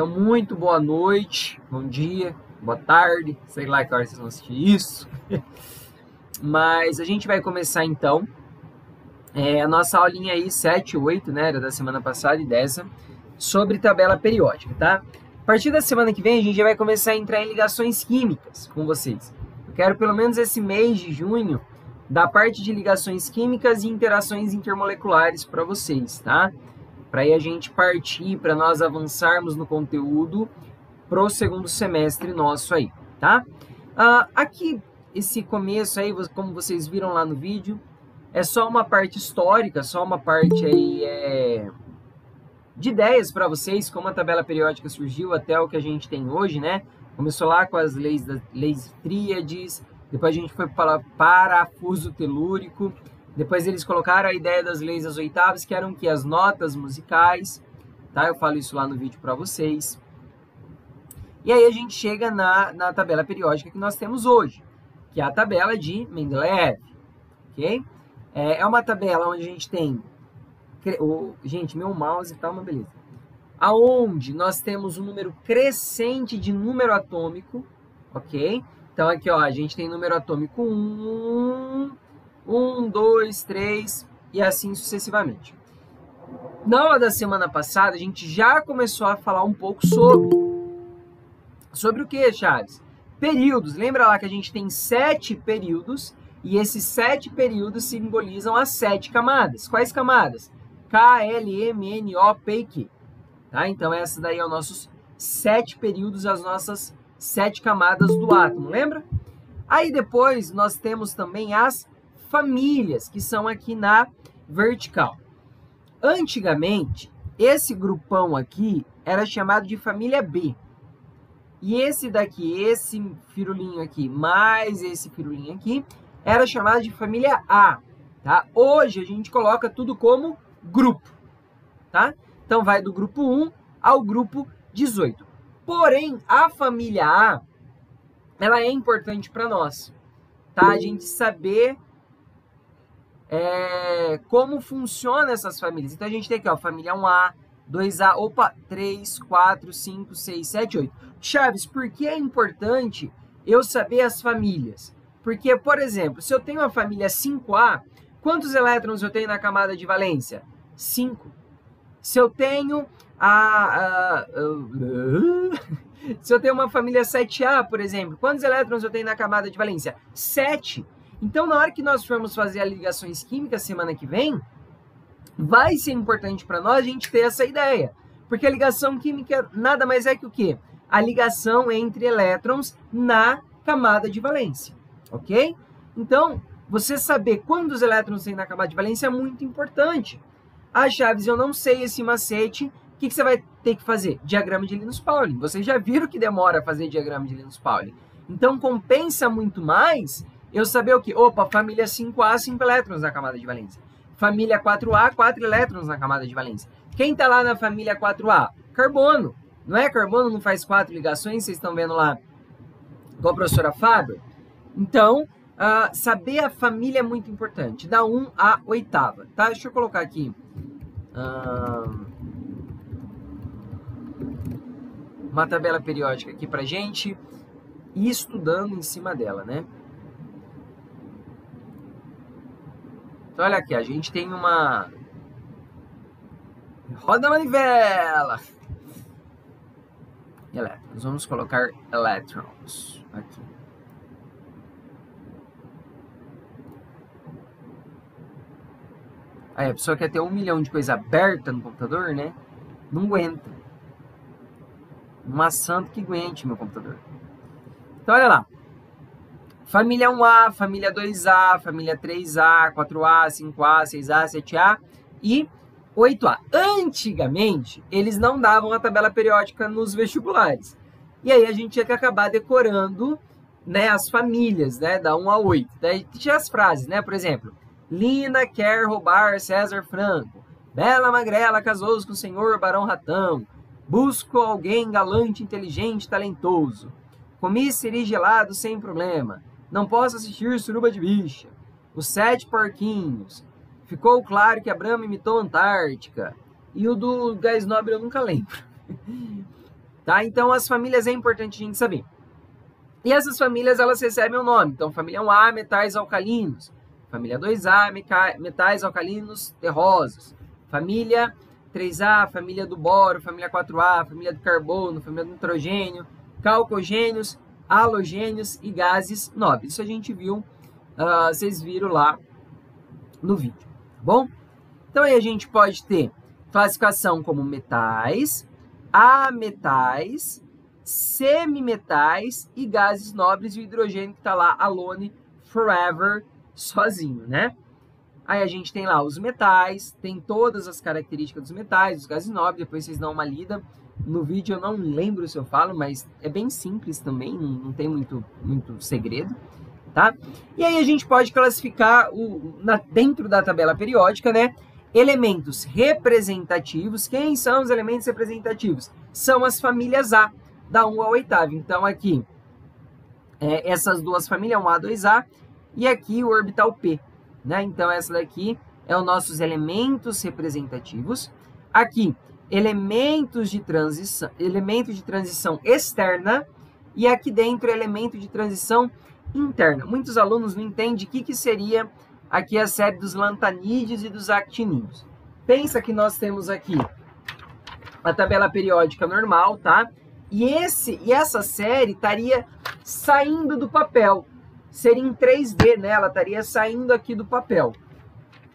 Então, muito boa noite, bom dia, boa tarde, sei lá que hora vocês vão assistir isso. Mas a gente vai começar então a nossa aulinha aí 7 e 8, né, era da semana passada e dessa, sobre tabela periódica, tá? A partir da semana que vem a gente já vai começar a entrar em ligações químicas com vocês. Eu quero pelo menos esse mês de junho da parte de ligações químicas e interações intermoleculares para vocês, tá? Para aí a gente partir, para nós avançarmos no conteúdo pro segundo semestre nosso aí, tá? Aqui, esse começo aí, como vocês viram lá no vídeo, é só uma parte histórica, só uma parte aí de ideias para vocês, como a tabela periódica surgiu até o que a gente tem hoje, né? Começou lá com as leis tríades, depois a gente foi para parafuso telúrico, depois eles colocaram a ideia das leis das oitavas, que eram que as notas musicais, tá? Eu falo isso lá no vídeo para vocês. E aí a gente chega na tabela periódica que nós temos hoje, que é a tabela de Mendeleev, ok? É uma tabela onde a gente tem... Gente, meu mouse tá uma beleza. Aonde nós temos um número crescente de número atômico, ok? Então aqui, ó, a gente tem número atômico 1, 2, 3 e assim sucessivamente. Na aula da semana passada, a gente já começou a falar um pouco sobre o que, Chaves? Períodos. Lembra lá que a gente tem 7 períodos e esses 7 períodos simbolizam as 7 camadas. Quais camadas? K, L, M, N, O, P e Q. Tá? Então, essa daí é os nossos 7 períodos, as nossas 7 camadas do átomo, lembra? Aí depois nós temos também as famílias, que são aqui na vertical. Antigamente, esse grupão aqui era chamado de família B. E esse daqui, esse firulinho aqui, mais esse firulinho aqui, era chamado de família A. Tá? Hoje a gente coloca tudo como grupo. Tá? Então vai do grupo 1 ao grupo 18. Porém, a família A, ela é importante para nós. Tá? A gente saber como funcionam essas famílias. Então a gente tem aqui, ó, família 1A, 2A, 3, 4, 5, 6, 7, 8. Chaves, por que é importante eu saber as famílias? Porque, por exemplo, se eu tenho uma família 5A, quantos elétrons eu tenho na camada de valência? 5. Se eu tenho se eu tenho uma família 7A, por exemplo, quantos elétrons eu tenho na camada de valência? 7. Então, na hora que nós formos fazer as ligações químicas semana que vem, vai ser importante para nós a gente ter essa ideia. Porque a ligação química nada mais é que o quê? A ligação entre elétrons na camada de valência, ok? Então, você saber quantos elétrons tem na camada de valência é muito importante. Chaves, eu não sei esse macete, o que você vai ter que fazer? Diagrama de Linus-Pauling. Vocês já viram que demora a fazer diagrama de Linus-Pauling. Então, compensa muito mais eu saber o quê? Opa, família 5A, 5 elétrons na camada de valência. Família 4A, 4 elétrons na camada de valência. Quem está lá na família 4A? Carbono. Não é? Carbono não faz 4 ligações, vocês estão vendo lá com a professora Faber? Então, saber a família é muito importante. Da 1 à 8ª. Tá? Deixa eu colocar aqui. Uma tabela periódica aqui pra gente ir estudando em cima dela, né? Então, olha aqui, a gente tem uma... Roda a manivela! Elétrons. Vamos colocar elétrons aqui. Aí, a pessoa quer ter 1 milhão de coisa aberta no computador, né? Não aguenta. Uma santa que aguente meu computador. Então, olha lá. Família 1A, família 2A, família 3A, 4A, 5A, 6A, 7A e 8A. Antigamente, eles não davam a tabela periódica nos vestibulares. E aí a gente tinha que acabar decorando, né, as famílias, né, da 1 a 8. Daí tinha as frases, né? Por exemplo, Lina quer roubar César Franco. Bela Magrela casou-se com o senhor Barão Ratão. Busco alguém galante, inteligente, talentoso. Comi siri gelado sem problema. Não posso assistir suruba de bicha. Os 7 porquinhos. Ficou claro que a Brahma imitou a Antártica. E o do Gás Nobre eu nunca lembro. tá? Então, as famílias é importante a gente saber. E essas famílias, elas recebem um nome. Então, família 1A, metais alcalinos. Família 2A, metais alcalinos terrosos. Família 3A, família do boro. Família 4A, família do carbono. Família do nitrogênio. Calcogênios, halogênios e gases nobres. Isso a gente viu, vocês viram lá no vídeo, tá bom? Então, aí a gente pode ter classificação como metais, ametais, semimetais e gases nobres, e o hidrogênio que está lá, alone, forever, sozinho, né? Aí a gente tem lá os metais, tem todas as características dos metais, dos gases nobres, depois vocês dão uma lida. No vídeo eu não lembro se eu falo, mas é bem simples também, não tem muito segredo, tá? E aí a gente pode classificar dentro da tabela periódica, né? Elementos representativos. Quem são os elementos representativos? São as famílias A, da 1 ao 8º. Então, aqui, essas duas famílias, 1A, 2A, e aqui o orbital P, né? Então, essa daqui é os nossos elementos representativos. Aqui, elementos de transição externa, e aqui dentro, elemento de transição interna. Muitos alunos não entendem o que seria aqui a série dos lantanídeos e dos actinídeos. Pensa que nós temos aqui a tabela periódica normal, tá? E essa série estaria saindo do papel. Seria em 3D, né? Ela estaria saindo aqui do papel.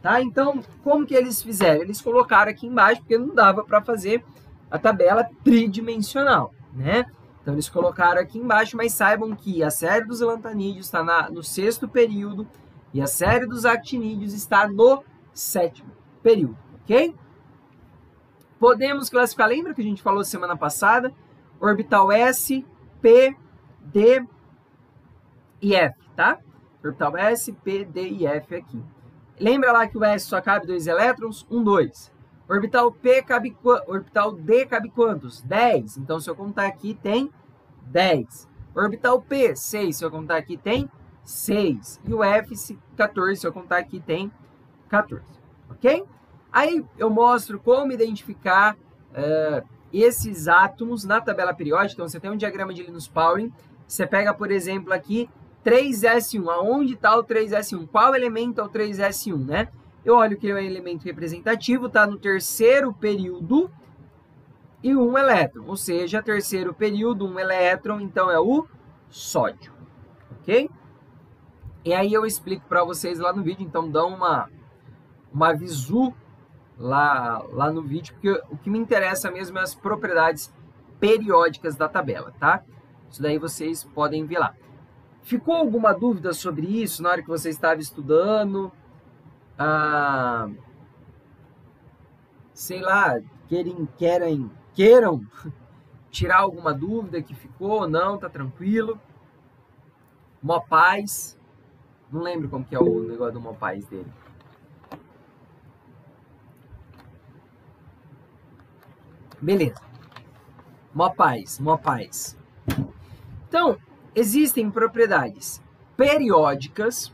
Tá? Então, como que eles fizeram? Eles colocaram aqui embaixo, porque não dava para fazer a tabela tridimensional, né? Então, eles colocaram aqui embaixo, mas saibam que a série dos lantanídeos está no 6º período e a série dos actinídeos está no 7º período, ok? Podemos classificar, lembra que a gente falou semana passada? Orbital S, P, D e F, tá? Orbital S, P, D e F aqui. Lembra lá que o S só cabe 2 elétrons? 1, 2. Orbital D cabe quantos? 10. Então, se eu contar aqui, tem 10. Orbital P, 6. Se eu contar aqui, tem 6. E o F, 14. Se eu contar aqui, tem 14. Ok? Aí, eu mostro como identificar esses átomos na tabela periódica. Então, você tem um diagrama de Linus Pauling. Você pega, por exemplo, aqui 3s1. Aonde está o 3s1? Qual elemento é o 3s1, né? Eu olho que ele é um elemento representativo, está no 3º período e 1 elétron. Ou seja, 3º período, 1 elétron, então é o sódio. Ok? E aí eu explico para vocês lá no vídeo, então dão uma visu lá no vídeo, porque o que me interessa mesmo é as propriedades periódicas da tabela, tá? Isso daí vocês podem ver lá. Ficou alguma dúvida sobre isso na hora que você estava estudando? Sei lá, queiram tirar alguma dúvida que ficou ou não, tá tranquilo? Mó paz. Não lembro como que é o negócio do mó paz dele. Beleza. Mó paz. Então, existem propriedades periódicas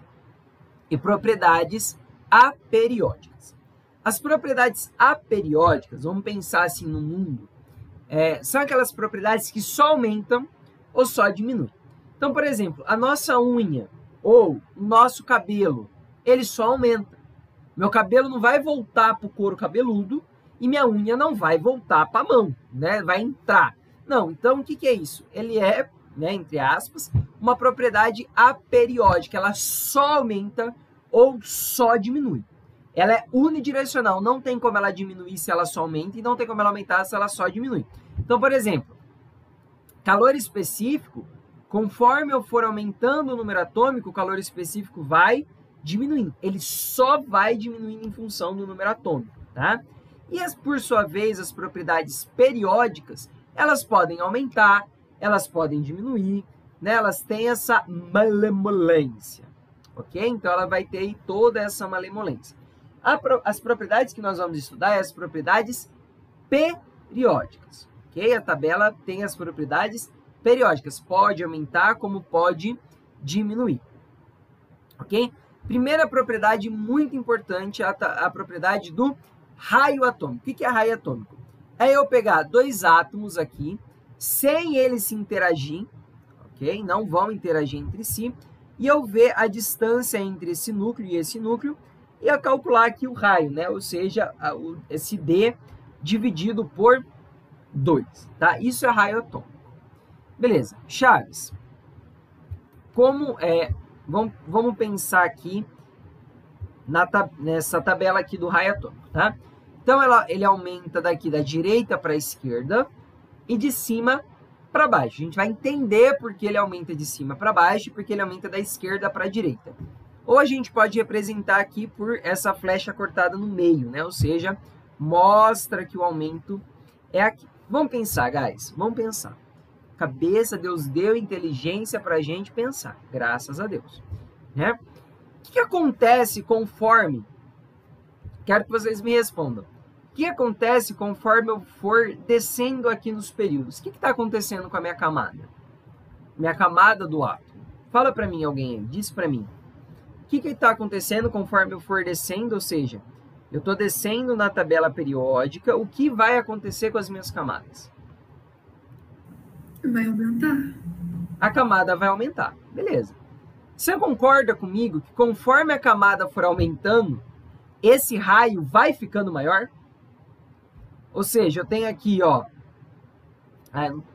e propriedades aperiódicas. As propriedades aperiódicas, vamos pensar assim no mundo, são aquelas propriedades que só aumentam ou só diminuem. Então, por exemplo, a nossa unha ou o nosso cabelo, ele só aumenta. Meu cabelo não vai voltar para o couro cabeludo e minha unha não vai voltar para a mão, né? Vai entrar. Não, então o que é isso? Ele é, né, entre aspas, uma propriedade aperiódica. Ela só aumenta ou só diminui. Ela é unidirecional, não tem como ela diminuir se ela só aumenta e não tem como ela aumentar se ela só diminui. Então, por exemplo, calor específico, conforme eu for aumentando o número atômico, o calor específico vai diminuindo. Ele só vai diminuindo em função do número atômico, tá? E, por sua vez, as propriedades periódicas, elas podem aumentar, elas podem diminuir, né? Elas têm essa malemolência, ok? Então, ela vai ter toda essa malemolência. As propriedades que nós vamos estudar são as propriedades periódicas, ok? A tabela tem as propriedades periódicas. Pode aumentar, como pode diminuir, ok? Primeira propriedade muito importante é a propriedade do raio atômico. O que é raio atômico? É eu pegar dois átomos aqui, sem eles se interagir, ok? Não vão interagir entre si, e eu ver a distância entre esse núcleo e esse núcleo, e eu calcular aqui o raio, né? Ou seja, esse D dividido por 2, tá? Isso é raio atômico. Beleza, Chaves. Vamos pensar aqui nessa tabela aqui do raio atômico, tá? Então, ele aumenta daqui da direita para a esquerda e de cima para baixo. A gente vai entender por que ele aumenta de cima para baixo e por que ele aumenta da esquerda para a direita. Ou a gente pode representar aqui por essa flecha cortada no meio, né? Ou seja, mostra que o aumento é aqui. Vamos pensar, guys. Vamos pensar. Cabeça, Deus deu inteligência para a gente pensar. Graças a Deus. Né? O que acontece conforme... Quero que vocês me respondam. O que acontece conforme eu for descendo aqui nos períodos? O que está acontecendo com a minha camada? Minha camada do átomo. Fala para mim alguém aí. Diz para mim. O que está acontecendo conforme eu for descendo? Ou seja, eu estou descendo na tabela periódica. O que vai acontecer com as minhas camadas? Vai aumentar. A camada vai aumentar. Beleza. Você concorda comigo que conforme a camada for aumentando, esse raio vai ficando maior? Ou seja, eu tenho aqui, ó...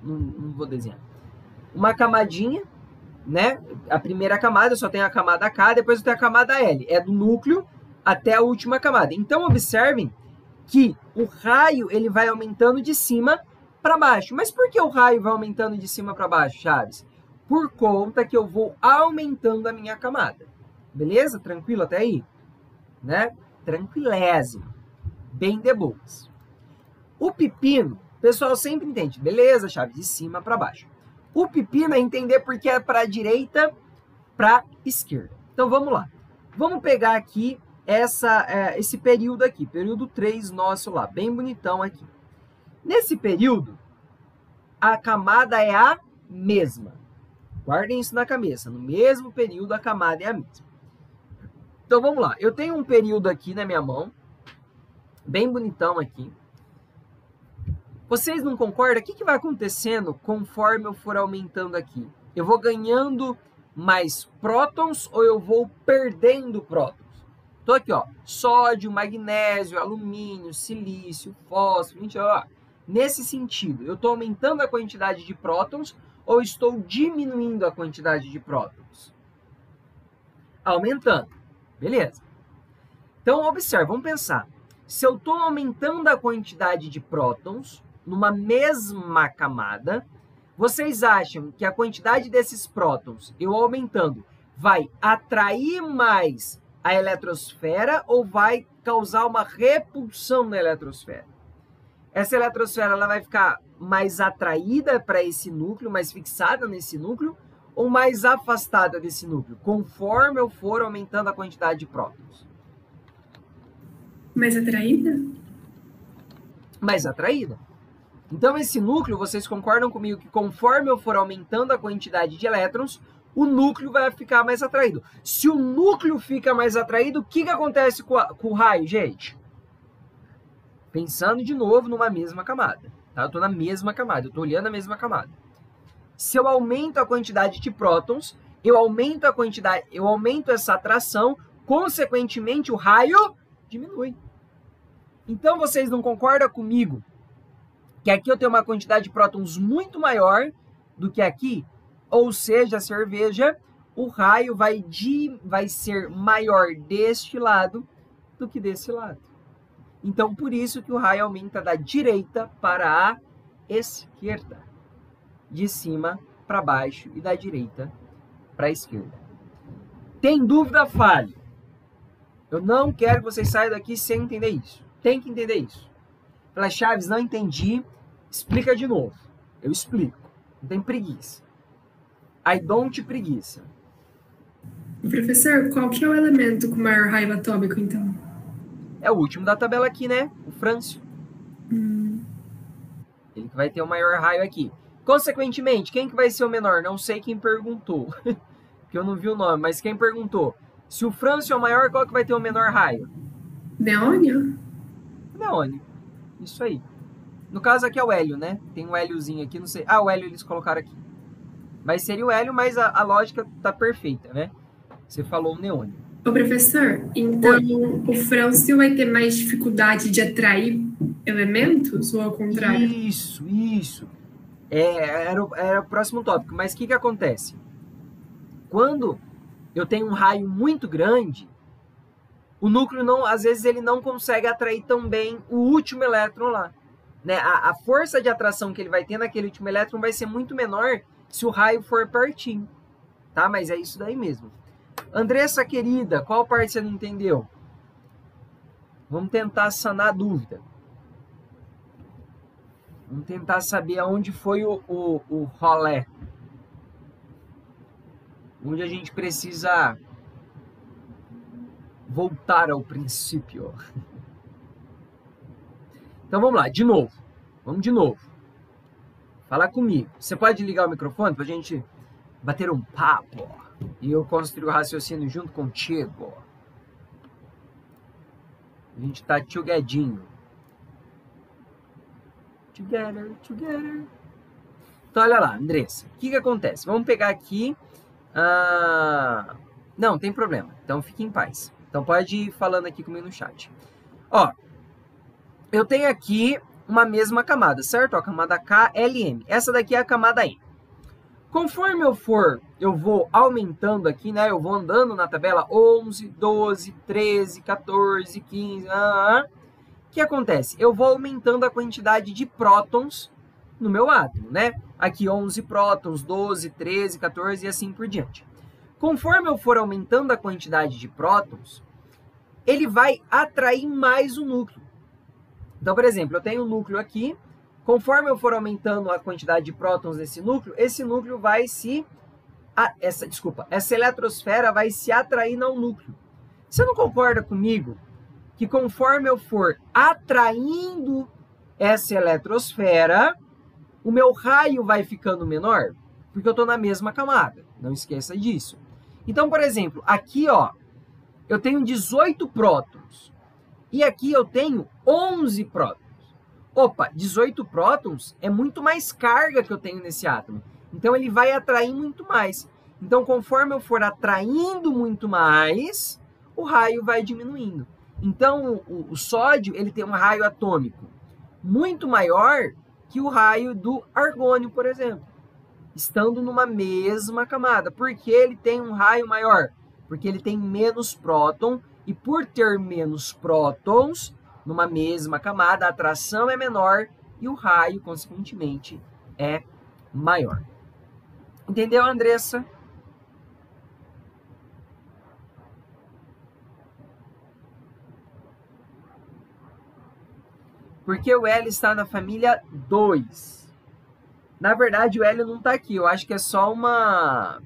não vou desenhar. Uma camadinha, né? A primeira camada, eu só tenho a camada K, depois eu tenho a camada L. É do núcleo até a última camada. Então, observem que o raio ele vai aumentando de cima para baixo. Mas por que o raio vai aumentando de cima para baixo, Chaves? Por conta que eu vou aumentando a minha camada. Beleza? Tranquilo até aí? Né? Tranquilésimo. Bem de boas. O pepino, o pessoal sempre entende. Beleza, Chaves, de cima para baixo. O pepino é entender porque é para a direita, para a esquerda. Então, vamos lá. Vamos pegar aqui esse período aqui. Período 3 nosso lá. Bem bonitão aqui. Nesse período, a camada é a mesma. Guardem isso na cabeça. No mesmo período, a camada é a mesma. Então, vamos lá. Eu tenho um período aqui na minha mão. Bem bonitão aqui. Vocês não concordam? O que vai acontecendo conforme eu for aumentando aqui? Eu vou ganhando mais prótons ou eu vou perdendo prótons? Então, aqui, ó. Sódio, magnésio, alumínio, silício, fósforo, gente, ó. Nesse sentido, eu estou aumentando a quantidade de prótons ou estou diminuindo a quantidade de prótons? Aumentando. Beleza. Então, observe, vamos pensar. Se eu estou aumentando a quantidade de prótons numa mesma camada, vocês acham que a quantidade desses prótons, eu aumentando, vai atrair mais a eletrosfera ou vai causar uma repulsão na eletrosfera? Essa eletrosfera ela vai ficar mais atraída para esse núcleo, mais fixada nesse núcleo, ou mais afastada desse núcleo, conforme eu for aumentando a quantidade de prótons? Mais atraída? Mais atraída. Então, esse núcleo, vocês concordam comigo que conforme eu for aumentando a quantidade de elétrons, o núcleo vai ficar mais atraído. Se o núcleo fica mais atraído, o que acontece com o raio, gente? Pensando de novo numa mesma camada. Tá? Eu estou na mesma camada, eu estou olhando a mesma camada. Se eu aumento a quantidade de prótons, eu aumento essa atração, consequentemente o raio diminui. Então vocês não concordam comigo que aqui eu tenho uma quantidade de prótons muito maior do que aqui? Ou seja, a cerveja, o raio vai ser maior deste lado do que desse lado. Então, por isso que o raio aumenta da direita para a esquerda. De cima para baixo e da direita para a esquerda. Tem dúvida? Fale. Eu não quero que vocês saiam daqui sem entender isso. Tem que entender isso. Fala, Chaves, não entendi. Explica de novo. Eu explico. Não tem preguiça. I don't preguiça. Professor, qual que é o elemento com maior raio atômico, então? É o último da tabela aqui, né? O frâncio. Ele que vai ter o maior raio aqui. Consequentemente, quem que vai ser o menor? Não sei quem perguntou. Porque eu não vi o nome, mas quem perguntou? Se o frâncio é o maior, qual que vai ter o menor raio? Neônio? Neônio. Isso aí. No caso aqui é o hélio, né? Tem um héliozinho aqui, não sei. Ah, o hélio eles colocaram aqui. Mas seria o hélio, mas a lógica tá perfeita, né? Você falou o neônio. Ô, professor, então o frâncio vai ter mais dificuldade de atrair elementos ou ao contrário? Isso. Era o próximo tópico. Mas o que acontece? Quando eu tenho um raio muito grande, o núcleo, não, às vezes, ele não consegue atrair tão bem o último elétron lá. Né? A força de atração que ele vai ter naquele último elétron vai ser muito menor se o raio for pertinho. Tá? Mas é isso daí mesmo. Andressa, querida, qual parte você não entendeu? Vamos tentar sanar a dúvida. Vamos tentar saber aonde foi o rolê. Onde a gente precisa voltar ao princípio. Então vamos lá, de novo. Vamos de novo. Fala comigo. Você pode ligar o microfone pra gente bater um papo e eu construir o raciocínio junto contigo. A gente tá together. Together. Então olha lá, Andressa. O que acontece? Vamos pegar aqui. Não, tem problema. Então fique em paz. Então pode ir falando aqui comigo no chat. Ó, eu tenho aqui uma mesma camada, certo? Ó, a camada KLM. Essa daqui é a camada M. Conforme eu vou aumentando aqui, né? Eu vou andando na tabela 11, 12, 13, 14, 15... O que acontece? Eu vou aumentando a quantidade de prótons no meu átomo, né? Aqui 11 prótons, 12, 13, 14 e assim por diante. Conforme eu for aumentando a quantidade de prótons, ele vai atrair mais o núcleo. Então, por exemplo, eu tenho um núcleo aqui. Conforme eu for aumentando a quantidade de prótons desse núcleo, esse núcleo vai se... essa eletrosfera vai se atrair ao núcleo. Você não concorda comigo que conforme eu for atraindo essa eletrosfera, o meu raio vai ficando menor? Porque eu estou na mesma camada. Não esqueça disso. Então, por exemplo, aqui, ó, eu tenho 18 prótons. E aqui eu tenho 11 prótons. Opa, 18 prótons é muito mais carga que eu tenho nesse átomo. Então, ele vai atrair muito mais. Então, conforme eu for atraindo muito mais, o raio vai diminuindo. Então, o sódio ele tem um raio atômico muito maior que o raio do argônio, por exemplo. Estando numa mesma camada. Por que ele tem um raio maior? Porque ele tem menos próton. E por ter menos prótons numa mesma camada, a atração é menor e o raio, consequentemente, é maior. Entendeu, Andressa? Porque o Hélio está na família 2. Na verdade, o Hélio não está aqui. Eu acho que é só uma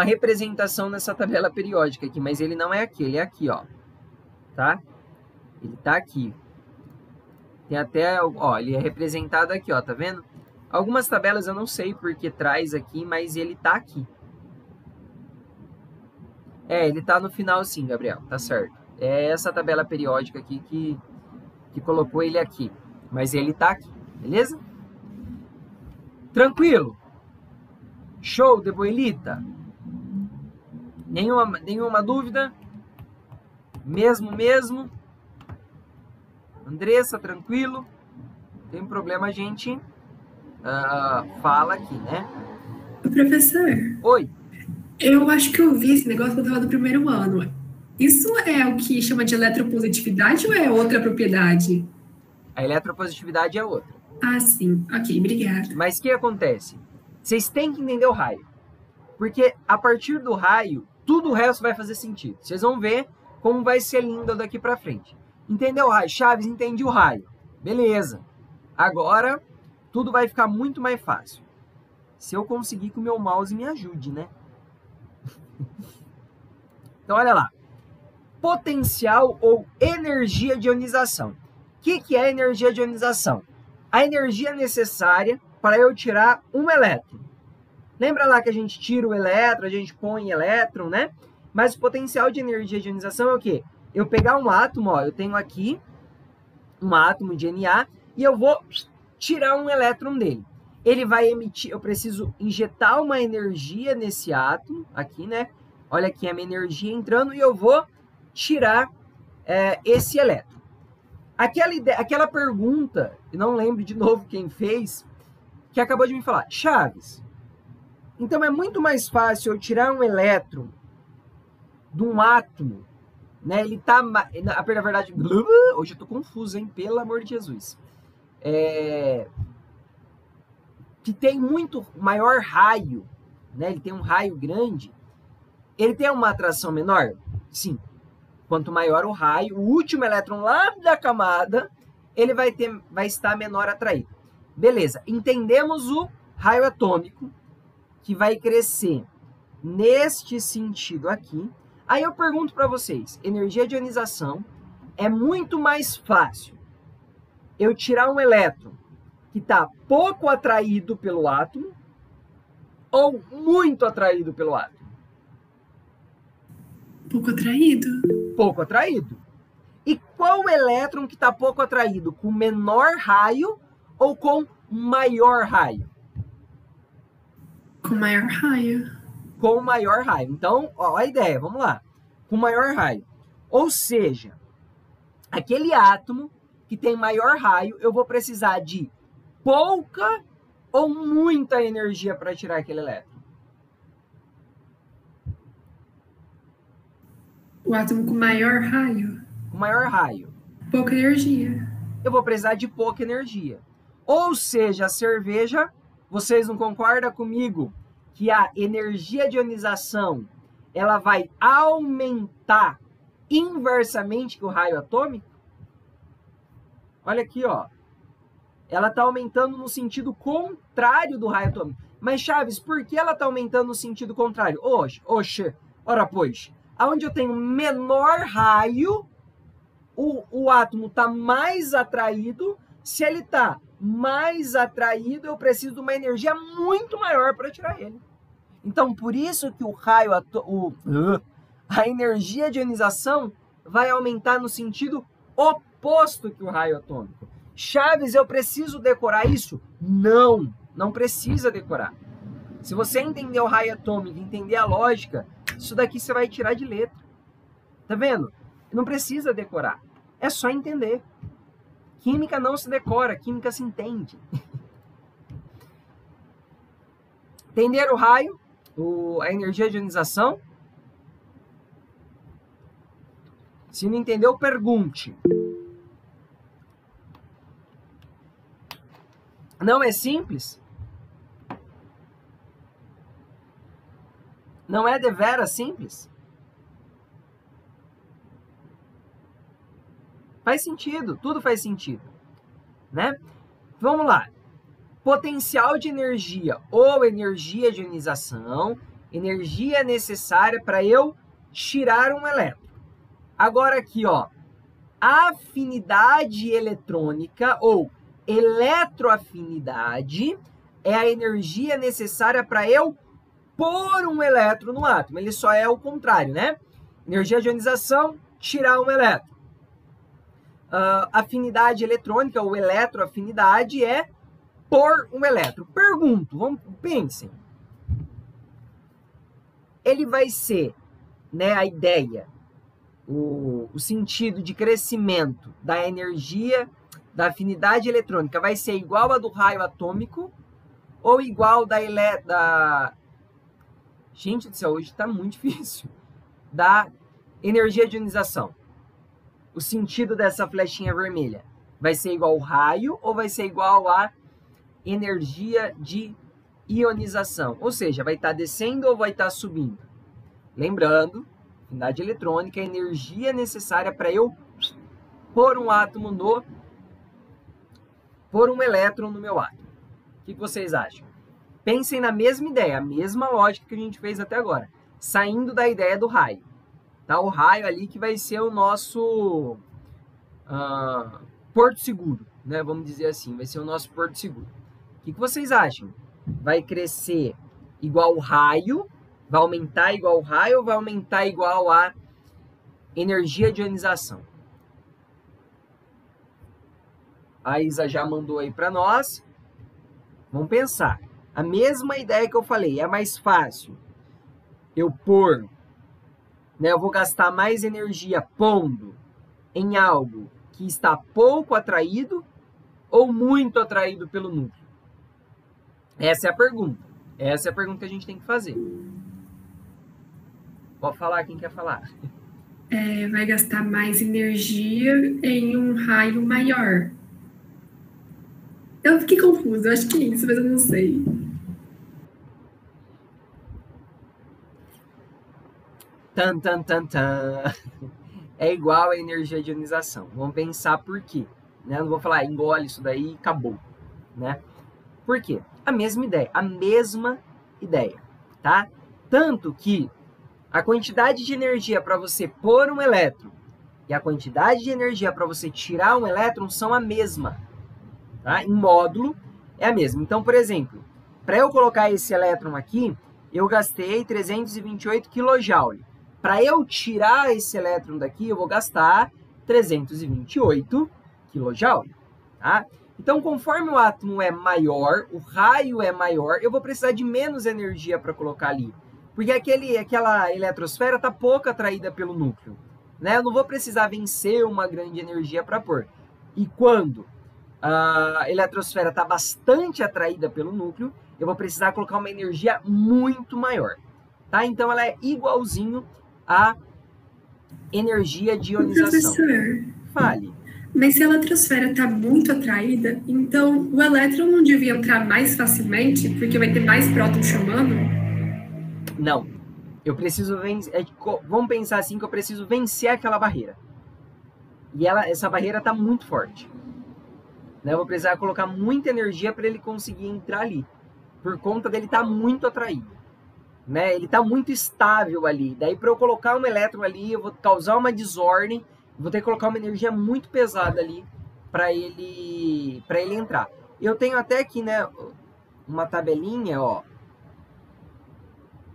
representação nessa tabela periódica aqui, mas ele não é aqui, ele é aqui, ó, tá? Ele tá aqui. Tem até, ó, ele é representado aqui, ó, tá vendo? Algumas tabelas eu não sei porque traz aqui, mas ele tá aqui. Ele tá no final sim, Gabriel, tá certo. É essa tabela periódica aqui que colocou ele aqui, mas ele tá aqui, beleza? Tranquilo? Show de boelita? Nenhuma dúvida? Mesmo? Andressa, tranquilo? Tem problema, a gente fala aqui, né? Professor. Oi. Eu acho que eu vi esse negócio quando eu estava no primeiro ano. Isso é o que chama de eletropositividade ou é outra propriedade? A eletropositividade é outra. Ah, sim. Ok, obrigada. Mas o que acontece? Vocês têm que entender o raio. Porque a partir do raio, tudo o resto vai fazer sentido. Vocês vão ver como vai ser lindo daqui para frente. Entendeu o raio? Chaves, entendi o raio. Beleza. Agora, tudo vai ficar muito mais fácil. Se eu conseguir que o meu mouse me ajude, né? Então, olha lá. Potencial ou energia de ionização. O que é energia de ionização? A energia necessária para eu tirar um elétron. Lembra lá que a gente tira o elétron, a gente põe elétron, né? Mas o potencial de energia de ionização é o quê? Eu pegar um átomo, ó, eu tenho aqui um átomo de Na, e eu vou tirar um elétron dele. Ele vai emitir, eu preciso injetar uma energia nesse átomo, aqui, né? Olha aqui a minha energia entrando e eu vou tirar esse elétron. Aquela pergunta, eu não lembro de novo quem fez, que acabou de me falar, Chaves, então é muito mais fácil eu tirar um elétron de um átomo, né? Ele tá, na verdade, hoje eu tô confuso, hein? Pelo amor de Jesus. Que tem muito maior raio, né? Ele tem um raio grande. Ele tem uma atração menor? Sim. Quanto maior o raio, o último elétron lá da camada, ele vai estar menor atraído. Beleza, entendemos o raio atômico, que vai crescer neste sentido aqui. Aí eu pergunto para vocês, energia de ionização, é muito mais fácil eu tirar um elétron que está pouco atraído pelo átomo ou muito atraído pelo átomo? Pouco atraído. Pouco atraído. E qual elétron que está pouco atraído? Com menor raio ou com maior raio? Com maior raio. Com maior raio. Então, ó, a ideia, vamos lá. Com maior raio. Ou seja, aquele átomo que tem maior raio, eu vou precisar de pouca ou muita energia para tirar aquele elétron? O átomo com maior raio. Com maior raio. Pouca energia. Eu vou precisar de pouca energia. Ou seja, a cerveja, vocês não concordam comigo que a energia de ionização ela vai aumentar inversamente que o raio atômico? Olha aqui, ó. Ela está aumentando no sentido contrário do raio atômico. Mas, Chaves, por que ela está aumentando no sentido contrário? Oxe, ora pois, aonde eu tenho menor raio, o átomo está mais atraído. Se ele está mais atraído, eu preciso de uma energia muito maior para tirar ele. Então, por isso que a energia de ionização vai aumentar no sentido oposto que o raio atômico. Chaves, eu preciso decorar isso? Não, não precisa decorar. Se você entender o raio atômico, entender a lógica, isso daqui você vai tirar de letra. Tá vendo? Não precisa decorar. É só entender. Química não se decora, química se entende. Entender o raio, a energia de ionização? Se não entendeu, pergunte. Não é simples? Não é deveras simples? Faz sentido, tudo faz sentido, né? Vamos lá. Potencial de energia ou energia de ionização, energia necessária para eu tirar um elétron. Agora aqui, ó, afinidade eletrônica ou eletroafinidade é a energia necessária para eu pôr um elétron no átomo. Ele só é o contrário, né? Energia de ionização, tirar um elétron. Afinidade eletrônica ou eletroafinidade é pôr um elétron. Pergunto, pensem. Ele vai ser, né, a ideia, o sentido de crescimento da energia, da afinidade eletrônica, vai ser igual a do raio atômico ou igual da... Gente do céu, hoje está muito difícil. Da energia de ionização. O sentido dessa flechinha vermelha vai ser igual ao raio ou vai ser igual à energia de ionização? Ou seja, vai estar descendo ou vai estar subindo? Lembrando, afinidade eletrônica é a energia necessária para eu pôr um átomo pôr um elétron no meu átomo. O que vocês acham? Pensem na mesma ideia, a mesma lógica que a gente fez até agora, saindo da ideia do raio. Tá? O raio ali que vai ser o nosso porto seguro, né? Vamos dizer assim, vai ser o nosso porto seguro. O que vocês acham? Vai crescer igual o raio? Vai aumentar igual o raio ou vai aumentar igual a energia de ionização? A Isa já mandou aí para nós. Vamos pensar. A mesma ideia que eu falei, é mais fácil eu pôr, né? Eu vou gastar mais energia pondo em algo que está pouco atraído ou muito atraído pelo núcleo? Essa é a pergunta. Essa é a pergunta que a gente tem que fazer. Pode falar, quem quer falar? Vai gastar mais energia em um raio maior. Eu fiquei confusa, eu acho que é isso, mas eu não sei. Tan, tan, tan, tan. É igual a energia de ionização. Vamos pensar por quê. Né? Não vou falar, engole isso daí e acabou. Né? Por quê? A mesma ideia, tá? Tanto que a quantidade de energia para você pôr um elétron e a quantidade de energia para você tirar um elétron são a mesma, tá? Em módulo é a mesma. Então, por exemplo, para eu colocar esse elétron aqui, eu gastei 328 kJ. Para eu tirar esse elétron daqui, eu vou gastar 328 kJ, tá? Então, conforme o átomo é maior, o raio é maior, eu vou precisar de menos energia para colocar ali. Porque aquela eletrosfera está pouco atraída pelo núcleo. Né? Eu não vou precisar vencer uma grande energia para pôr. E quando a eletrosfera está bastante atraída pelo núcleo, eu vou precisar colocar uma energia muito maior. Tá? Então, ela é igualzinho à energia de ionização. Professor, Fale. mas se a eletrosfera está muito atraída, então o elétron não devia entrar mais facilmente, porque vai ter mais prótons chamando? Não. Eu preciso vencer. Vamos pensar assim que eu preciso vencer aquela barreira. E essa barreira está muito forte. Né? Eu vou precisar colocar muita energia para ele conseguir entrar ali. Por conta dele estar muito atraído. Né? Ele está muito estável ali. Daí, para eu colocar um elétron ali, eu vou causar uma desordem. Vou ter que colocar uma energia muito pesada ali para ele entrar. Eu tenho até aqui, né, uma tabelinha, ó,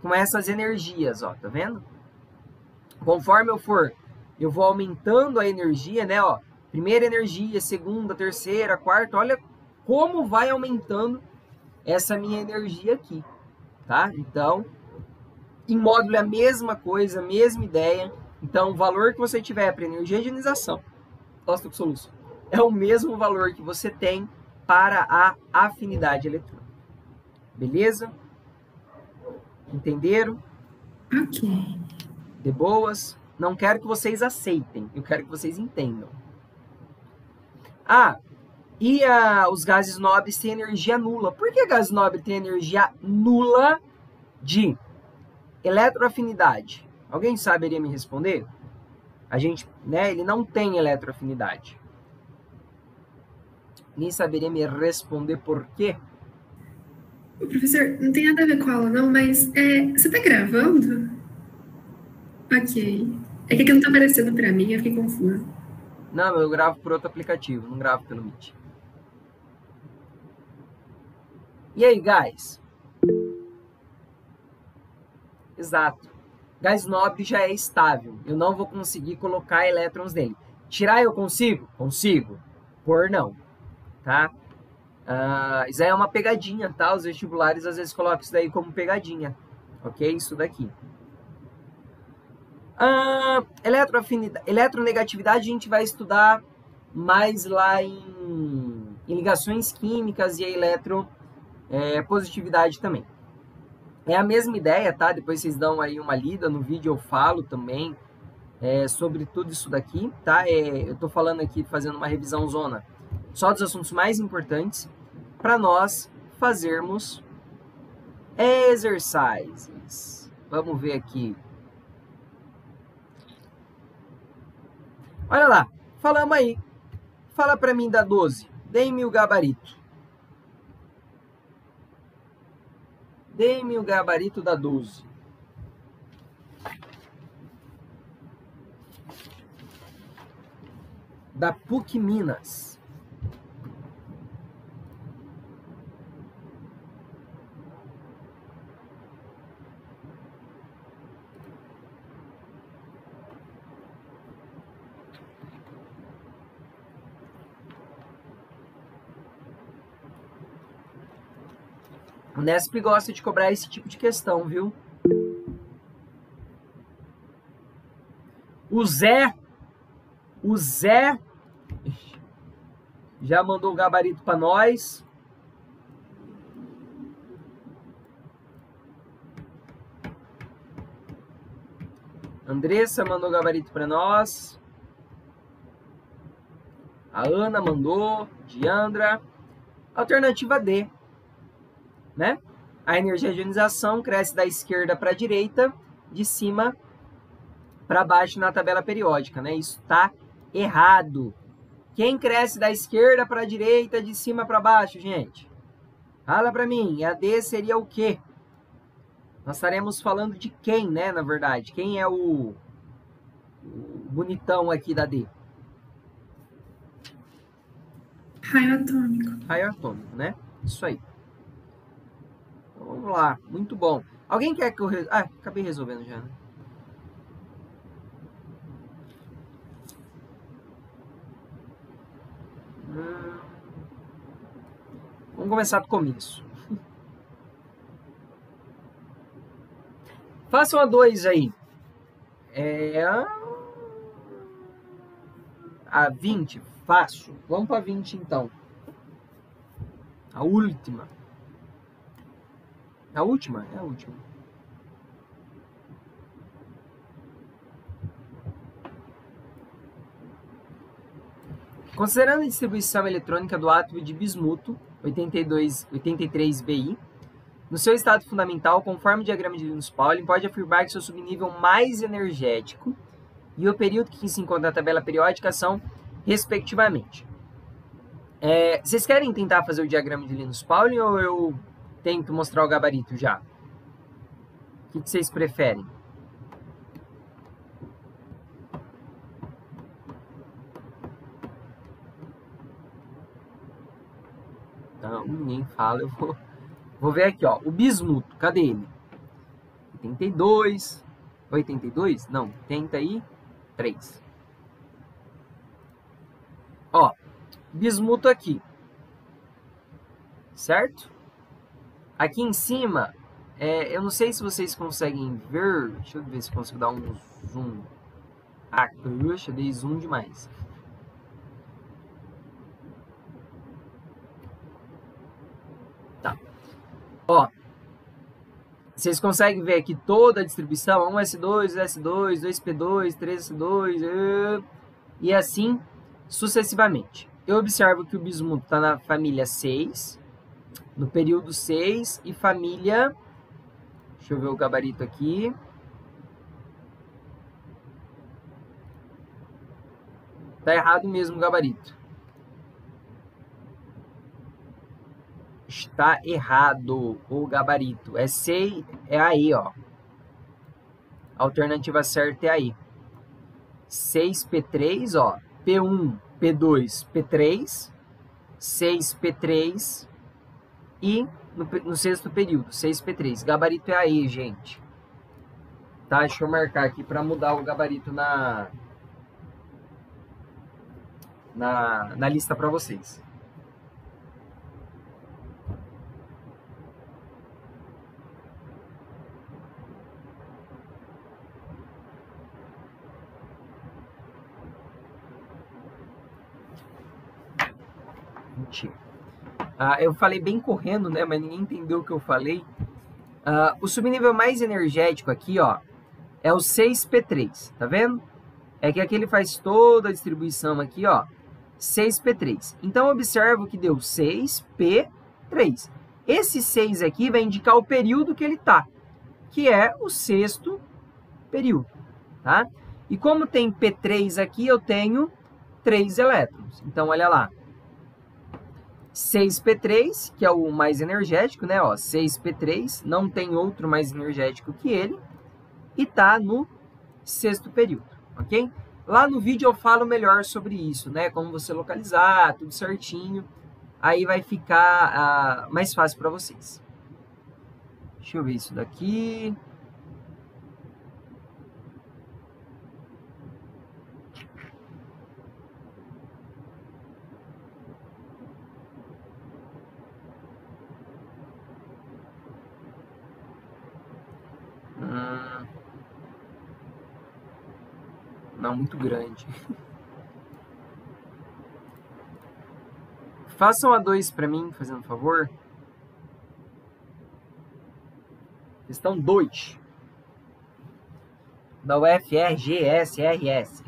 com essas energias, ó, tá vendo? Conforme eu vou aumentando a energia, né, ó, primeira energia, segunda, terceira, quarta, olha como vai aumentando essa minha energia aqui, tá? Então, em módulo é a mesma coisa, a mesma ideia. Então, o valor que você tiver para energia de ionização, nossa, tô com soluço, é o mesmo valor que você tem para a afinidade eletrônica. Beleza? Entenderam? Ok. De boas? Não quero que vocês aceitem, eu quero que vocês entendam. Ah, e os gases nobres têm energia nula. Por que gases nobres têm energia nula de eletroafinidade? Alguém saberia me responder? A gente, né, ele não tem eletroafinidade. Nem saberia me responder por quê? Professor, não tem nada a ver com a aula, não, mas você está gravando? Ok. É que aqui não está aparecendo para mim, eu fiquei confusa. Não, eu gravo por outro aplicativo, não gravo pelo Meet. E aí, guys? Exato. Gás nobre já é estável. Eu não vou conseguir colocar elétrons nele. Tirar eu consigo? Consigo. Pôr não. Tá? Isso aí é uma pegadinha, tá? Os vestibulares às vezes colocam isso daí como pegadinha. Ok? Isso daqui. Eletronegatividade a gente vai estudar mais lá em ligações químicas e a eletropositividade também. É a mesma ideia, tá? Depois vocês dão aí uma lida, no vídeo eu falo também sobre tudo isso daqui, tá? Eu tô falando aqui, fazendo uma revisão zona só dos assuntos mais importantes para nós fazermos exercises. Vamos ver aqui. Olha lá, falamos aí. Fala para mim da 12. Dê-me o gabarito. Dê-me o gabarito da 12. Da PUC Minas. O Nesp gosta de cobrar esse tipo de questão, viu? O Zé já mandou o gabarito para nós. Andressa mandou o gabarito para nós. A Ana mandou. Diandra. Alternativa D, né? A energia de ionização cresce da esquerda para a direita, de cima para baixo na tabela periódica, né? Isso está errado. Quem cresce da esquerda para a direita, de cima para baixo, gente? Fala para mim. E a D seria o quê? Nós estaremos falando de quem, né? Na verdade, quem é o bonitão aqui da D? Raio atômico. Raio atômico, né? Isso aí. Então, vamos lá. Muito bom. Alguém quer que eu... acabei resolvendo já, né? Vamos começar do começo. Façam a 2 aí. A 20, fácil. Vamos para 20 então. A última. A última? É a última. Considerando a distribuição eletrônica do átomo de bismuto, 83Bi, no seu estado fundamental, conforme o diagrama de Linus-Pauling, pode afirmar que seu subnível mais energético e o período que se encontra na tabela periódica são, respectivamente. Vocês querem tentar fazer o diagrama de Linus-Pauling ou eu tento mostrar o gabarito já? O que vocês preferem? Então, ninguém fala, eu vou ver aqui, ó. O bismuto, cadê ele? 82. 82? Não, 83. Ó, bismuto aqui. Certo? Aqui em cima, eu não sei se vocês conseguem ver. Deixa eu ver se consigo dar um zoom. Puxa, dei zoom demais. Tá. Ó, vocês conseguem ver aqui toda a distribuição, 1s2, s2, 2p2, 3s2, e assim sucessivamente. Eu observo que o bismuto está na família 6, no período 6, e família... Deixa eu ver o gabarito aqui. Tá errado mesmo o gabarito. Está errado o gabarito. É C, é aí, ó. A alternativa certa é aí. 6P3, ó. P1, P2, P3. 6P3 e no sexto período, 6P3. Gabarito é aí, gente. Tá, deixa eu marcar aqui para mudar o gabarito na lista para vocês. Mentira. Eu falei bem correndo, né? Mas ninguém entendeu o que eu falei. O subnível mais energético aqui, ó, é o 6P3, tá vendo? É que aqui ele faz toda a distribuição aqui, ó, 6P3. Então, observo que deu 6P3. Esse 6 aqui vai indicar o período que ele tá, que é o sexto período, tá? E como tem P3 aqui, eu tenho 3 elétrons. Então, olha lá. 6P3, que é o mais energético, né? Ó, 6P3, não tem outro mais energético que ele. E tá no sexto período, ok? Lá no vídeo eu falo melhor sobre isso, né? Como você localizar, tudo certinho. Aí vai ficar mais fácil para vocês. Deixa eu ver isso daqui. Não, muito grande. Façam a 2 para mim, fazendo um favor. Questão 2. Da UFRGS-RS.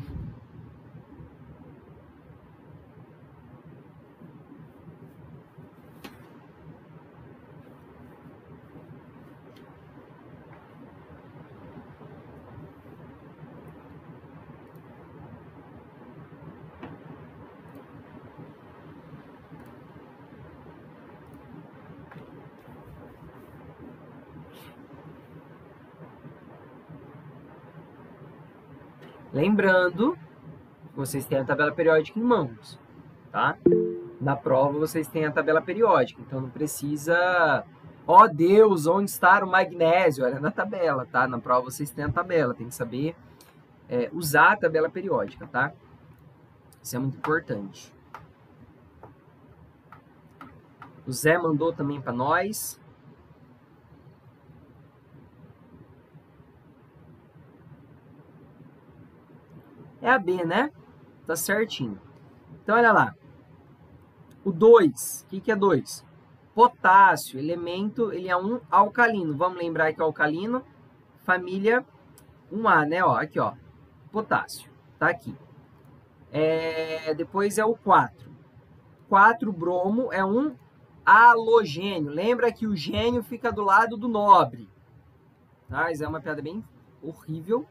Lembrando, vocês têm a tabela periódica em mãos, tá? Na prova vocês têm a tabela periódica, então não precisa... Ó Deus, onde está o magnésio? Olha na tabela, tá? Na prova vocês têm a tabela, tem que saber usar a tabela periódica, tá? Isso é muito importante. O Zé mandou também para nós. É a B, né? Tá certinho. Então, olha lá. O 2. O que é 2? Potássio, elemento, ele é um alcalino. Vamos lembrar que o alcalino, família 1A, né? Ó, aqui, ó. Potássio. Tá aqui. Depois é o 4. 4 bromo é um halogênio. Lembra que o gênio fica do lado do nobre. Tá? Isso é uma piada bem horrível,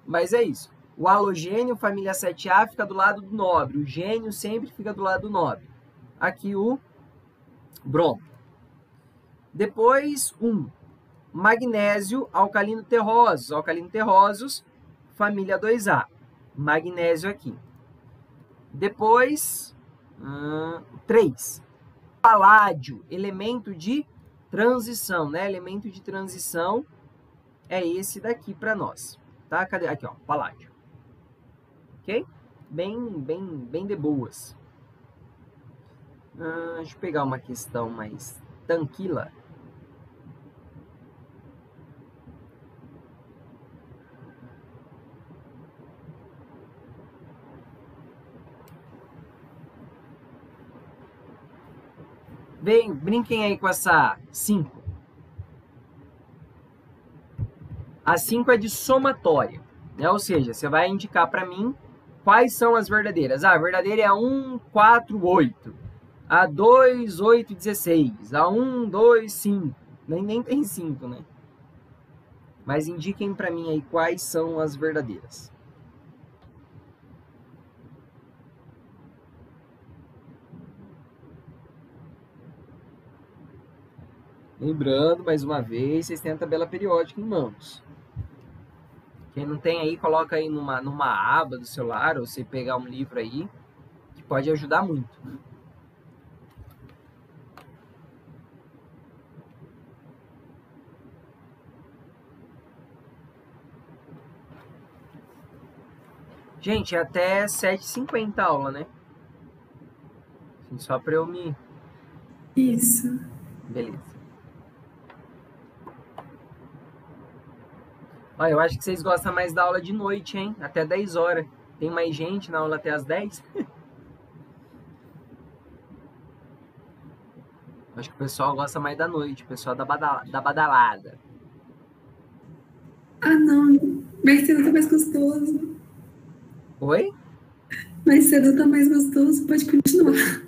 mas é isso. O halogênio, família 7A, fica do lado do nobre. O gênio sempre fica do lado do nobre. Aqui o bromo. Depois, magnésio, alcalino terrosos. Alcalino terrosos, família 2A. Magnésio aqui. Depois, 3. Paládio, elemento de transição, né? Elemento de transição é esse daqui para nós. Tá? Cadê? Aqui, ó, paládio. Ok? Bem de boas. Deixa eu pegar uma questão mais tranquila. Brinquem aí com essa 5. A 5 é de somatória, né? Ou seja, você vai indicar para mim quais são as verdadeiras. A verdadeira é a 1, 4, 8. A 2, 8, 16. A 1, 2, 5. Nem tem 5, né? Mas indiquem para mim aí quais são as verdadeiras. Lembrando, mais uma vez, vocês têm a tabela periódica em mãos. Quem não tem aí, coloca aí numa aba do celular, ou você pegar um livro aí, que pode ajudar muito. Gente, é até 7h50 a aula, né? Só para eu me... Isso. Beleza. Olha, eu acho que vocês gostam mais da aula de noite, hein? Até 10 horas. Tem mais gente na aula até as 10? Acho que o pessoal gosta mais da noite, o pessoal da badalada. Ah, não. Mais cedo tá mais gostoso. Oi? Mais cedo tá mais gostoso, pode continuar.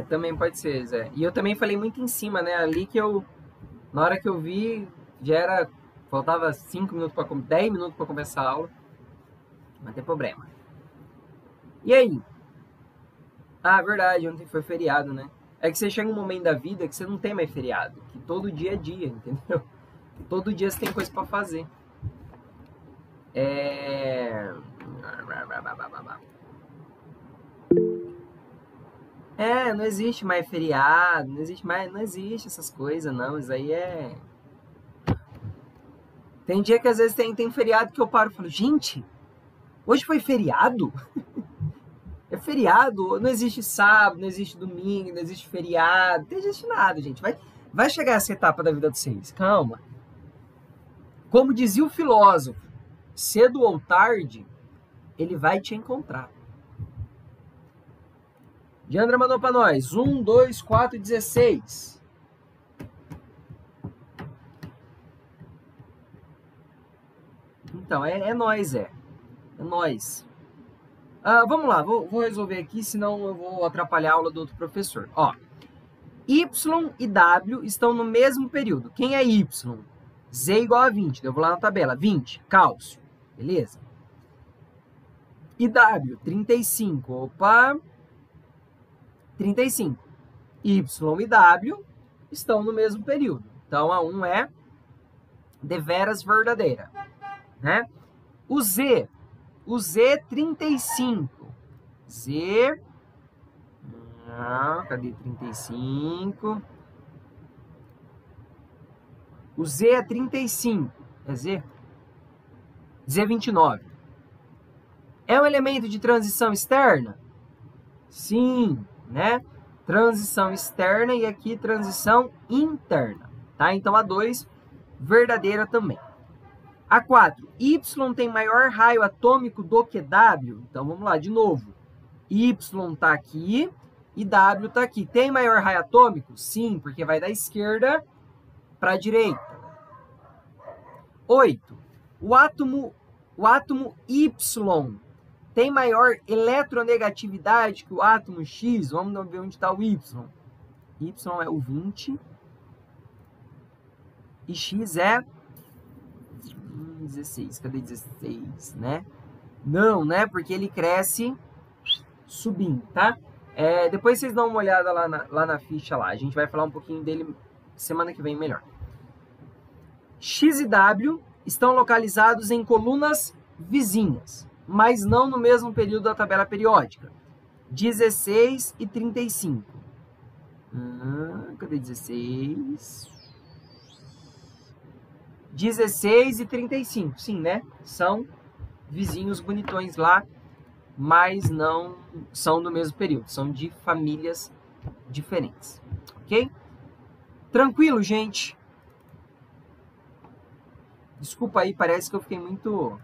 Também pode ser, Zé. E eu também falei muito em cima, né? Ali que eu... Na hora que eu vi, já era... Faltava 5 minutos para 10 minutos para começar a aula. Não tem problema. E aí? Ah, verdade, ontem foi feriado, né? É que você chega um momento da vida que você não tem mais feriado. Que todo dia é dia, entendeu? Que todo dia você tem coisa para fazer. Não existe mais feriado, não existe essas coisas, não. Isso aí é... Tem dia que às vezes tem feriado que eu paro e falo, gente, hoje foi feriado? É feriado, não existe sábado, não existe domingo, não existe feriado, não existe nada, gente. Vai chegar essa etapa da vida de vocês. Calma. Como dizia o filósofo, cedo ou tarde, ele vai te encontrar. Diandra mandou para nós. 1, 2, 4, 16. Então, é nós, é. É nós. Vamos lá, vou resolver aqui, senão eu vou atrapalhar a aula do outro professor. Ó, Y e W estão no mesmo período. Quem é Y? Z igual a 20. Eu vou lá na tabela. 20, cálcio. Beleza? E W, 35. Opa! 35. Y e W estão no mesmo período. Então, a 1 é deveras verdadeira. Né? O Z 35. Z... cadê 35? O Z é 35. É Z? Z 29. É um elemento de transição externa? Sim, né? Transição externa e aqui transição interna, tá? Então a 2, verdadeira também. A 4, Y tem maior raio atômico do que W? Então vamos lá, de novo. Y tá aqui e W tá aqui. Tem maior raio atômico? Sim, porque vai da esquerda para a direita. 8, o átomo Y tem maior eletronegatividade que o átomo X? Vamos ver onde está o Y. Y é o 20 e X é 16. Cadê 16, né? Não, né? Porque ele cresce subindo, tá? Depois vocês dão uma olhada lá na ficha lá. A gente vai falar um pouquinho dele semana que vem melhor. X e W estão localizados em colunas vizinhas, mas não no mesmo período da tabela periódica. 16 e 35. Cadê 16? 16 e 35. Sim, né? São vizinhos bonitões lá, mas não são do mesmo período. São de famílias diferentes. Ok? Tranquilo, gente? Desculpa aí, parece que eu fiquei muito